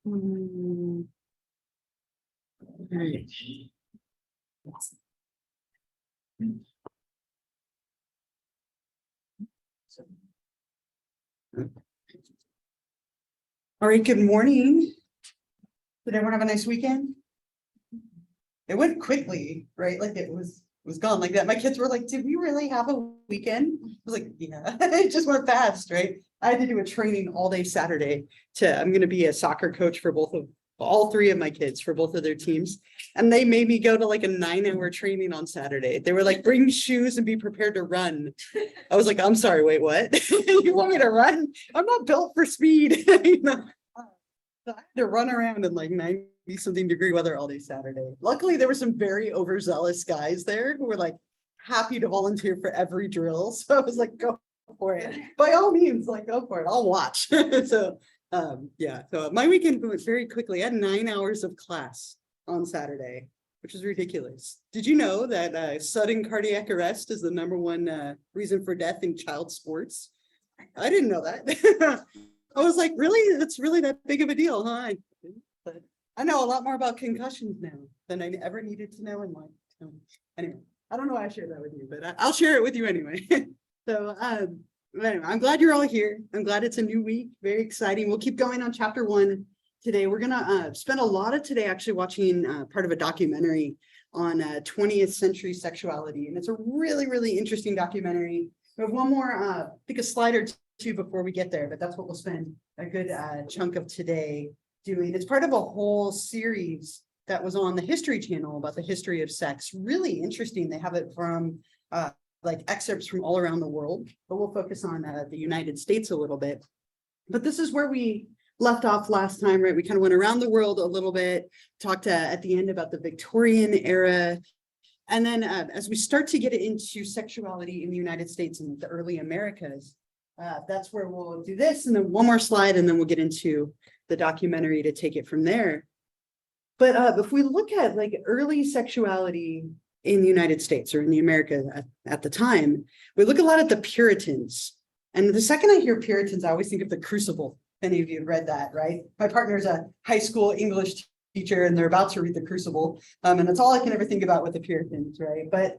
All right. All right, good morning. Did everyone have a nice weekend? It went quickly, right? Like it was gone like that. My kids were like, did we really have a weekend? I was like, yeah, it just went fast, right? I had to do a training all day Saturday I'm going to be a soccer coach for all three of my kids for both of their teams. And they made me go to like a 9-hour training on Saturday. They were like, bring shoes and be prepared to run. I was like, I'm sorry, wait, what? You want me to run? I'm not built for speed. So I had to run around in like 90 something degree weather all day Saturday. Luckily, there were some very overzealous guys there who were like happy to volunteer for every drill. So I was like, go for it. By all means, like go for it. I'll watch. So yeah, so my weekend went very quickly. I had 9 hours of class on Saturday, which is ridiculous. Did you know that sudden cardiac arrest is the #1 reason for death in child sports? I didn't know that. I was like, really? It's really that big of a deal, huh? But I know a lot more about concussions now than I ever needed to know in life. Anyway, I don't know why I shared that with you, but I'll share it with you anyway. So anyway, I'm glad you're all here. I'm glad it's a new week. Very exciting. We'll keep going on chapter 1 today. We're gonna spend a lot of today actually watching part of a documentary on 20th century sexuality, and it's a really, really interesting documentary. We have one more, pick a slide or two before we get there, but that's what we'll spend a good chunk of today doing. It's part of a whole series that was on the History Channel about the history of sex. Really interesting. They have it from like excerpts from all around the world, but we'll focus on the United States a little bit. But this is where we left off last time, right? We kind of went around the world a little bit, talked at the end about the Victorian era. And then as we start to get into sexuality in the United States and the early Americas, that's where we'll do this. And then one more slide, and then we'll get into the documentary to take it from there. But if we look at like early sexuality in the United States or in the America at the time, we look a lot at the Puritans. And the second I hear Puritans, I always think of the Crucible. Any of you have read that, right? My partner's a high school English teacher, and they're about to read the Crucible. And that's all I can ever think about with the Puritans, right? But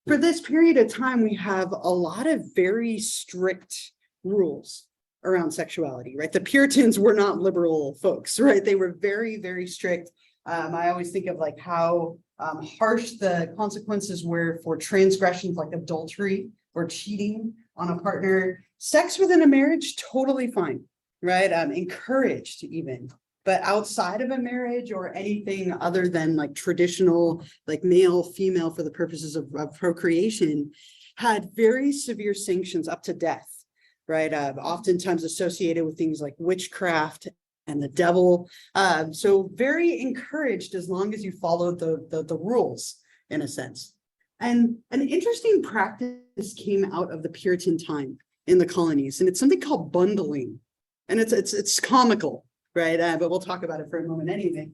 for this period of time, we have a lot of very strict rules around sexuality, right? The Puritans were not liberal folks, right? They were very, very strict. I always think of like how harsh the consequences were for transgressions like adultery or cheating on a partner. Sex within a marriage, totally fine, right? Encouraged even. But outside of a marriage or anything other than like traditional, like male, female for the purposes of procreation, had very severe sanctions up to death, right? Oftentimes associated with things like witchcraft and the devil. So very encouraged as long as you followed the rules in a sense. And an interesting practice came out of the Puritan time in the colonies, and it's something called bundling. And it's comical. Right, but we'll talk about it for a moment anyway.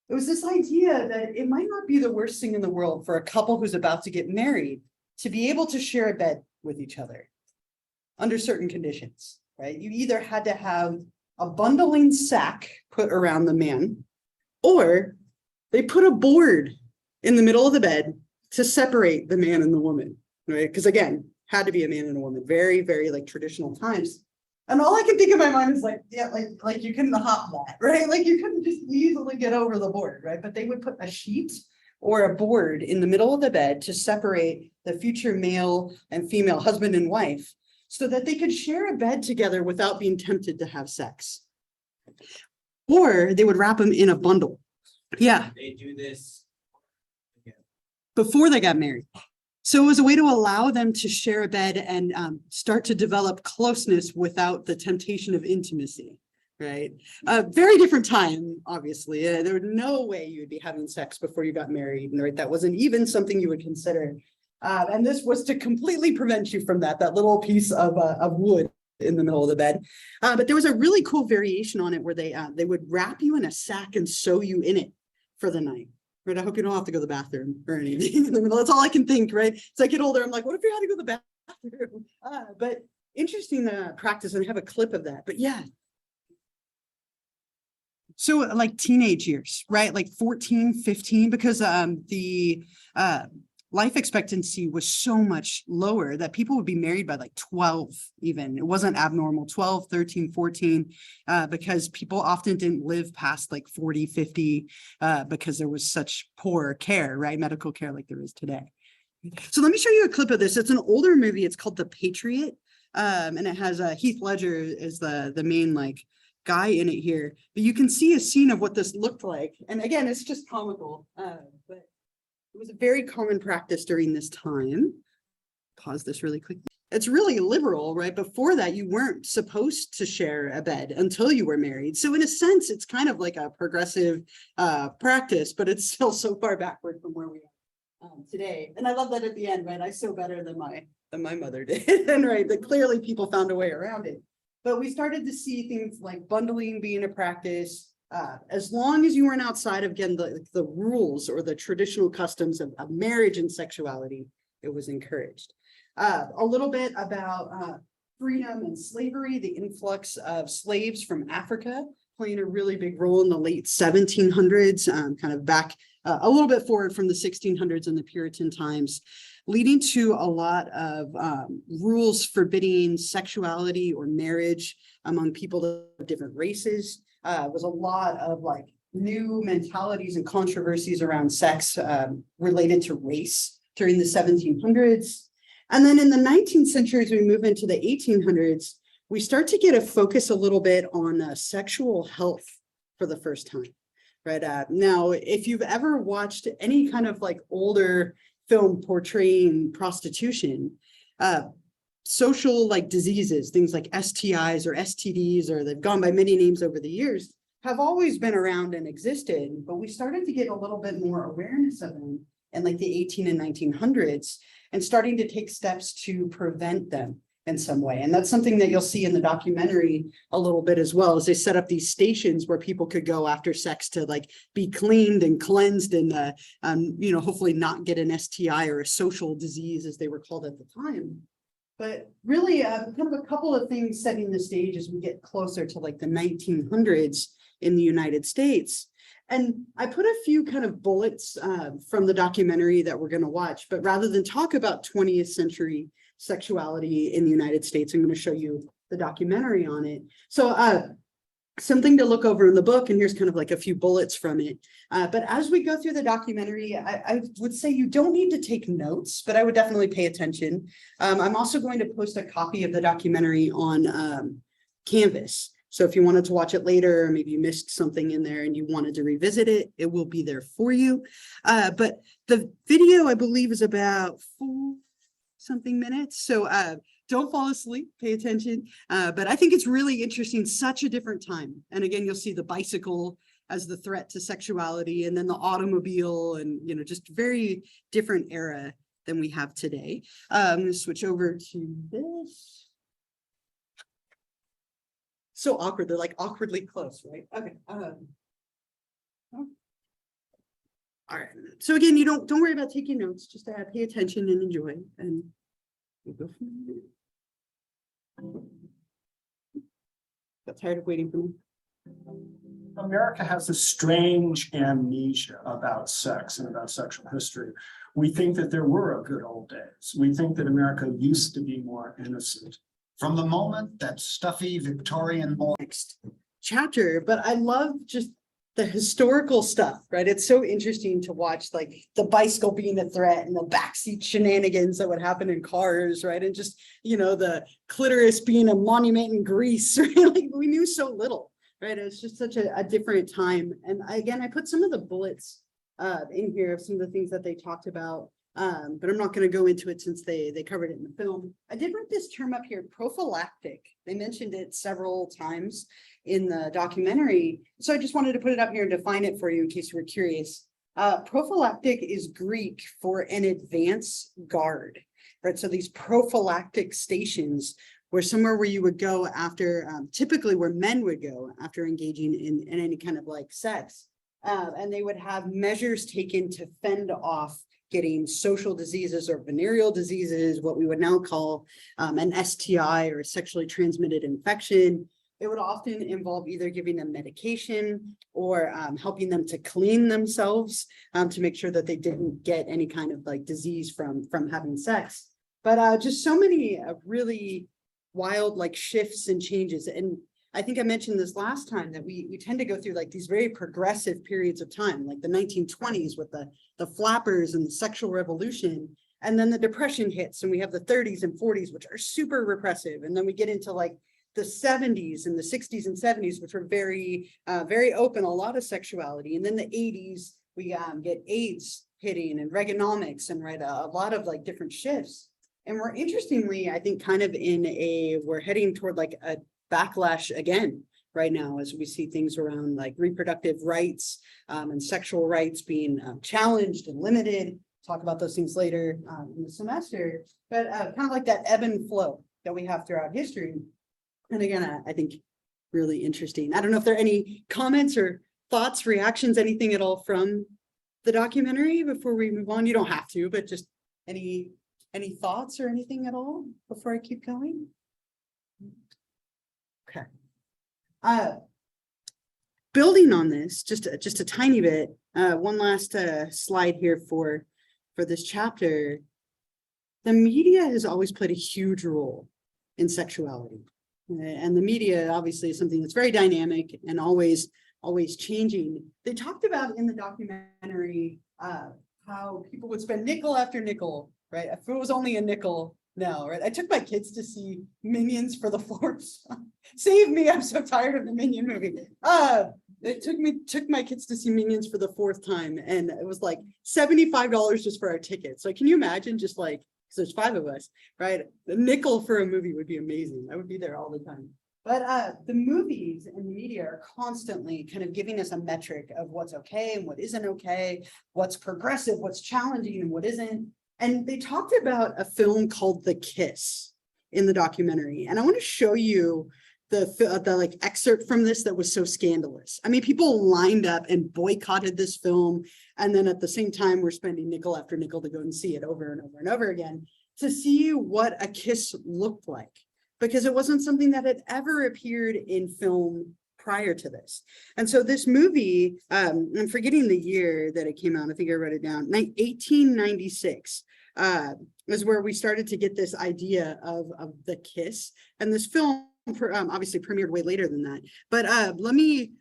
It was this idea that it might not be the worst thing in the world for a couple who's about to get married to be able to share a bed with each other under certain conditions, right? You either had to have a bundling sack put around the man, or they put a board in the middle of the bed to separate the man and the woman, right? Because again, had to be a man and a woman, very, very like traditional times. And all I can think in my mind is like, yeah, like you couldn't hop that, right? Like you couldn't just easily get over the board, right? But they would put a sheet or a board in the middle of the bed to separate the future male and female husband and wife so that they could share a bed together without being tempted to have sex. Or they would wrap them in a bundle. Yeah. They do this before they got married. So it was a way to allow them to share a bed and start to develop closeness without the temptation of intimacy, right? Very different time, obviously. There was no way you would be having sex before you got married, right? That wasn't even something you would consider. And this was to completely prevent you from that little piece of wood in the middle of the bed. But there was a really cool variation on it where they would wrap you in a sack and sew you in it for the night. Right, I hope you don't have to go to the bathroom or anything in the middle. That's all I can think, right? As I get older, I'm like, what if you had to go to the bathroom? But interesting practice, and I have a clip of that. But yeah, So like teenage years, right? Like 14, 15, because the life expectancy was so much lower that people would be married by like 12 even. It wasn't abnormal, 12, 13, 14, because people often didn't live past like 40, 50, because there was such poor care, right? Medical care like there is today. So let me show you a clip of this. It's an older movie. It's called The Patriot. And it has Heath Ledger as the main like guy in it here. But you can see a scene of what this looked like. And again, it's just comical, but it was a very common practice during this time. Pause this really quickly. It's really liberal, right? Before that, you weren't supposed to share a bed until you were married. So in a sense, it's kind of like a progressive practice, but it's still so far backward from where we are today. And I love that at the end, right? I sew better than my mother did, and right, that clearly people found a way around it. But we started to see things like bundling being a practice. As long as you weren't outside of, again, the rules or the traditional customs of marriage and sexuality, it was encouraged. A little bit about freedom and slavery, the influx of slaves from Africa playing a really big role in the late 1700s, kind of back a little bit forward from the 1600s and the Puritan times, leading to a lot of rules forbidding sexuality or marriage among people of different races. Was a lot of like new mentalities and controversies around sex related to race during the 1700s. And then in the 19th century, as we move into the 1800s, we start to get a focus a little bit on sexual health for the first time, right? Now, if you've ever watched any kind of like older film portraying prostitution, social like diseases, things like STIs or STDs, or they've gone by many names over the years, have always been around and existed, but we started to get a little bit more awareness of them in like the 18 and 1900s and starting to take steps to prevent them in some way. And that's something that you'll see in the documentary a little bit as well, as they set up these stations where people could go after sex to like be cleaned and cleansed and, hopefully not get an STI or a social disease as they were called at the time. But really kind of a couple of things setting the stage as we get closer to like the 1900s in the United States. And I put a few kind of bullets from the documentary that we're going to watch, but rather than talk about 20th century sexuality in the United States, I'm going to show you the documentary on it. So something to look over in the book, and here's kind of like a few bullets from it. But as we go through the documentary, I would say you don't need to take notes, but I would definitely pay attention. I'm also going to post a copy of the documentary on Canvas. So if you wanted to watch it later, or maybe you missed something in there and you wanted to revisit it, it will be there for you. But the video, I believe, is about 4-something minutes. So don't fall asleep, pay attention. But I think it's really interesting, such a different time. And again, you'll see the bicycle as the threat to sexuality, and then the automobile, and just very different era than we have today. I'm going to switch over to this. So awkward, they're like awkwardly close, right? Okay. All right. So again, you don't worry about taking notes, just pay attention and enjoy, and we'll go from there. Got tired of waiting for me. America has a strange amnesia about sex and about sexual history. We think that there were a good old days. We think that America used to be more innocent. From the moment that stuffy Victorian Next chapter, but I love just the historical stuff, right? It's so interesting to watch like the bicycle being a threat and the backseat shenanigans that would happen in cars, right? And just, the clitoris being a monument in Greece, right? Like we knew so little, right? It was just such a different time. And again, I put some of the bullets in here of some of the things that they talked about. But I'm not going to go into it since they covered it in the film. I did write this term up here, prophylactic. They mentioned it several times in the documentary. So I just wanted to put it up here and define it for you in case you were curious. Prophylactic is Greek for an advance guard, right? So these prophylactic stations were somewhere where you would go after, typically where men would go after engaging in any kind of like sex. And they would have measures taken to fend off getting social diseases or venereal diseases, what we would now call an STI or a sexually transmitted infection, it would often involve either giving them medication or helping them to clean themselves to make sure that they didn't get any kind of like disease from having sex. But just so many really wild like shifts and changes. And I think I mentioned this last time that we tend to go through like these very progressive periods of time, like the 1920s with the flappers and the sexual revolution. And then the depression hits and we have the 30s and 40s, which are super repressive. And then we get into like the 70s and the 60s and 70s, which were very, very open, a lot of sexuality. And then the 80s, we get AIDS hitting and Reaganomics and a lot of like different shifts. And we're interestingly, I think kind of we're heading toward like a backlash again right now as we see things around like reproductive rights and sexual rights being challenged and limited. Talk about those things later in the semester, but kind of like that ebb and flow that we have throughout history. And again, I think really interesting. I don't know if there are any comments or thoughts, reactions, anything at all from the documentary before we move on. You don't have to, but just any thoughts or anything at all before I keep going? Okay. Building on this, just a tiny bit, one last slide here for this chapter. The media has always played a huge role in sexuality. And the media obviously is something that's very dynamic and always changing. They talked about in the documentary how people would spend nickel after nickel, right? If it was only a nickel now, right? I took my kids to see Minions for the fourth time. Save me, I'm so tired of the Minion movie. It took my kids to see Minions for the fourth time, and it was like $75 just for our tickets. So can you imagine just like, because there's 5 of us, right? The nickel for a movie would be amazing. I would be there all the time. But the movies and the media are constantly kind of giving us a metric of what's okay and what isn't okay, what's progressive, what's challenging and what isn't. And they talked about a film called The Kiss in the documentary. And I want to show you the like excerpt from this that was so scandalous. I mean, people lined up and boycotted this film. And then at the same time, we're spending nickel after nickel to go and see it over and over and over again to see what a kiss looked like, because it wasn't something that had ever appeared in film prior to this. And so this movie, I'm forgetting the year that it came out. I think I wrote it down. 1896 is where we started to get this idea of the kiss. And this film obviously premiered way later than that. But let me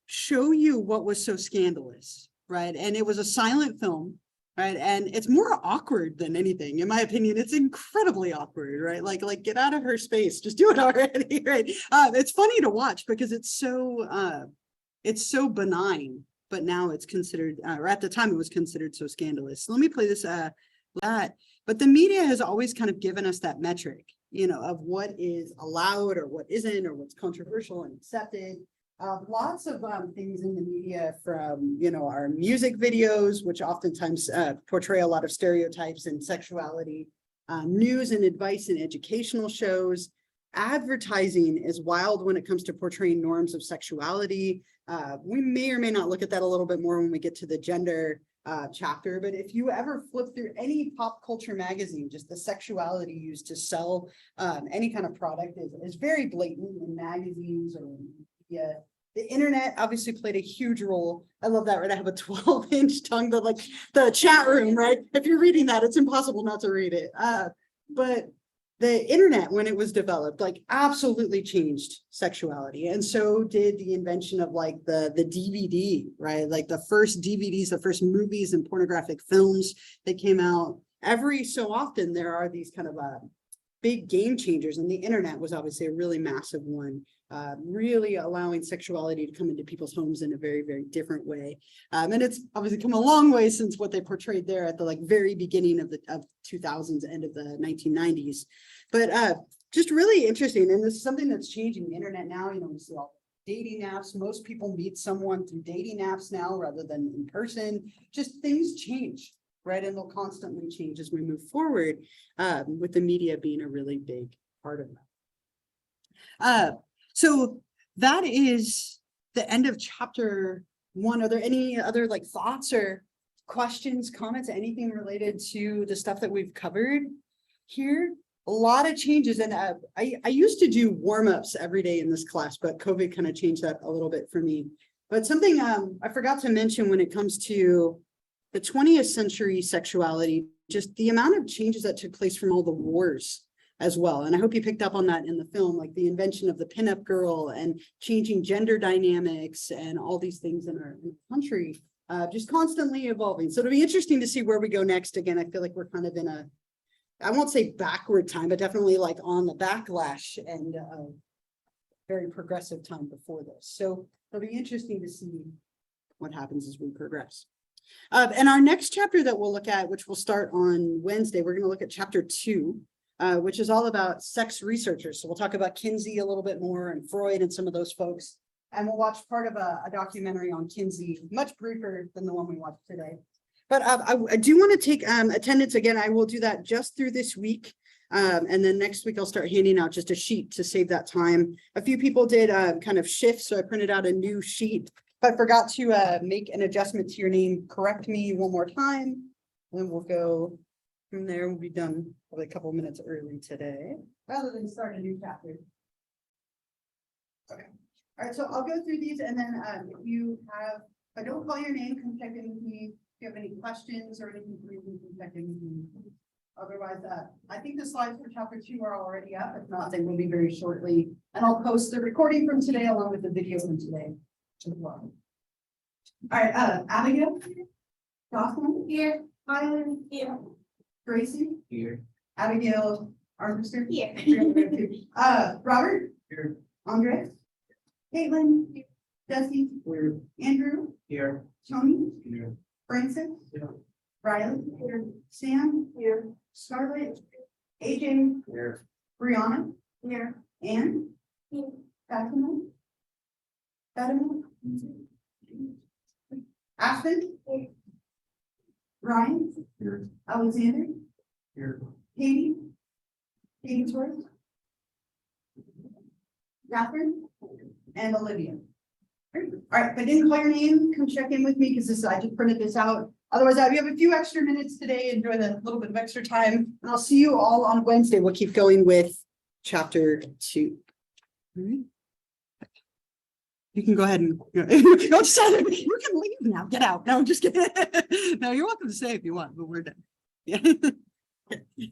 show you what was so scandalous, right? And it was a silent film, right? And it's more awkward than anything, in my opinion. It's incredibly awkward, right? Like get out of her space, just do it already, right? It's funny to watch because it's so benign, but now it's considered, or at the time it was considered so scandalous. So let me play this. But the media has always kind of given us that metric, of what is allowed or what isn't, or what's controversial and accepted. Lots of things in the media from, our music videos, which oftentimes portray a lot of stereotypes and sexuality, news and advice and educational shows. Advertising is wild when it comes to portraying norms of sexuality. We may or may not look at that a little bit more when we get to the gender chapter, but if you ever flip through any pop culture magazine, just the sexuality used to sell any kind of product is very blatant in magazines or in media. The internet obviously played a huge role. I love that, right? I have a 12-inch tongue, but like the chat room, right? If you're reading that, it's impossible not to read it. But the internet, when it was developed, like absolutely changed sexuality. And so did the invention of like the DVD, right? Like the first DVDs, the first movies and pornographic films that came out. Every so often, there are these kind of big game changers, and the internet was obviously a really massive one, really allowing sexuality to come into people's homes in a very, very different way. And it's obviously come a long way since what they portrayed there at the like very beginning of the 2000s, end of the 1990s. But just really interesting, and this is something that's changing the internet now. We see all dating apps. Most people meet someone through dating apps now rather than in person. Just things change, right? And they'll constantly change as we move forward, with the media being a really big part of that. So that is the end of chapter 1. Are there any other like thoughts or questions, comments, anything related to the stuff that we've covered here? a lot of changes, and I used to do warm-ups every day in this class, but COVID kind of changed that a little bit for me. But something I forgot to mention when it comes to the 20th century sexuality, just the amount of changes that took place from all the wars as well. And I hope you picked up on that in the film, like the invention of the pinup girl and changing gender dynamics and all these things in our country, just constantly evolving. So it'll be interesting to see where we go next. Again, I feel like we're kind of in a, I won't say backward time, but definitely like on the backlash and very progressive time before this. So it'll be interesting to see what happens as we progress. And our next chapter that we'll look at, which will start on Wednesday, we're going to look at chapter 2. Which is all about sex researchers. So we'll talk about Kinsey a little bit more and Freud and some of those folks. And we'll watch part of a documentary on Kinsey, much briefer than the one we watched today. But I do want to take attendance again. I will do that just through this week. And then next week I'll start handing out just a sheet to save that time. A few people did kind of shifts, so I printed out a new sheet. If I forgot to make an adjustment to your name, correct me one more time. Then we'll go from there. We'll be done probably a couple minutes early today, rather than start a new chapter. Okay. All right, so I'll go through these, and then if I don't call your name, come check in with me. If you have any questions or anything, you can check in with me. Otherwise, I think the slides for chapter 2 are already up. If not, they will be very shortly. And I'll post the recording from today along with the video from today as well. All right, Abigail, Jocelyn here, Hyland here, Gracie here, Abigail Armbrister here, Robert here, Andre, Caitlin here, Jesse here, Andrew here, Tony here, Francis here, Riley here, Sam here, Scarlett, AJ here, Brianna here, Anne here, Fatima, Aspen here, Ryan here, Alexander here, Katie Swords, Catherine, and Olivia. All right, if I didn't call your name, come check in with me because I just printed this out. Otherwise, we have a few extra minutes today. Enjoy the little bit of extra time. And I'll see you all on Wednesday. We'll keep going with chapter 2. All right. You can go ahead and you can leave now. Get out. No, I'm just kidding. No, you're welcome to stay if you want, but we're done. Yeah.